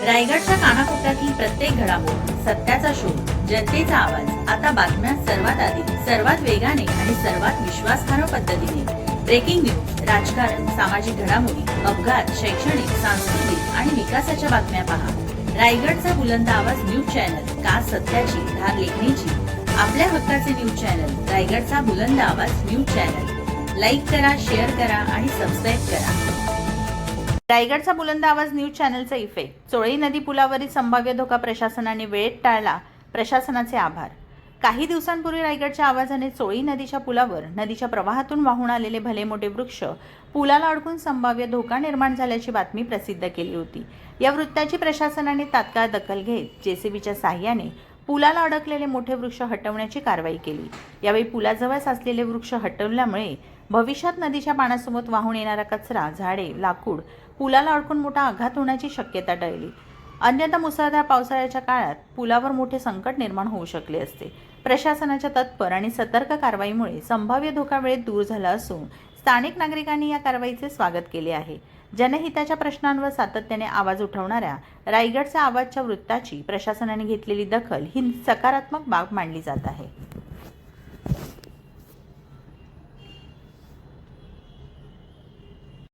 रायगडच्या कानाकोपऱ्यातील प्रत्येक घडामोड, सत्याचा शोध, जनतेचा आवाज. आता बातम्या सर्वात आधी, सर्वात वेगाने आणि सर्वात विश्वासार्ह पद्धतीने. ब्रेकिंग न्यूज, राजकारण, सामाजिक घडामोडी, अपघात, शैक्षणिक, सांस्कृतिक आणि विकासाच्या बातम्या पहा. रायगडचा बुलंद आवाज न्यूज चॅनल, का सत्याची धार लेखणीची. आपल्या हक्काचे न्यूज चॅनल, रायगडचा बुलंद आवाज न्यूज चॅनल. लाईक करा, शेअर करा आणि सबस्क्राईब करा. रायगडचा बुलंद आवाज न्यूज चॅनलचा इफेक्ट. चोळई नदी पुलावरील संभाव्य धोका प्रशासनाने वेळेत टाळला, प्रशासनाचे आभार. काही दिवसांपूर्वी रायगडच्या आवाजाने चोळई नदीच्या पुलावर नदीच्या प्रवाहातून वाहून आलेले भले मोठे वृक्ष पुलाला अडकून संभाव्य धोका निर्माण झाल्याची बातमी प्रसिद्ध केली होती. या वृत्ताची प्रशासनाने तात्काळ दखल घेत जेसीबीच्या साहाय्याने पुलाला अडकलेले मोठे वृक्ष हटवण्याची कारवाई केली. यावेळी पुलाजवळ असलेले वृक्ष हटवल्यामुळे भविष्यात नदीच्या पाण्यासोबत वाहून येणारा कचरा, झाडे, लाकूड पुलाला अडकून मोठा आघात होण्याची शक्यता टळली. अन्यथा मुसळधार पावसाळ्याच्या काळात पुलावर मोठे संकट निर्माण होऊ शकले असते. प्रशासनाच्या तत्पर आणि सतर्क कारवाईमुळे संभाव्य धोका वेळेत दूर झाला असून स्थानिक नागरिकांनी या कारवाईचे स्वागत केले आहे. जनहिताच्या प्रश्नांवर सातत्याने आवाज उठवणाऱ्या रायगडच्या आवाजच्या वृत्ताची प्रशासनाने घेतलेली दखल ही सकारात्मक बाब मानली जात आहे.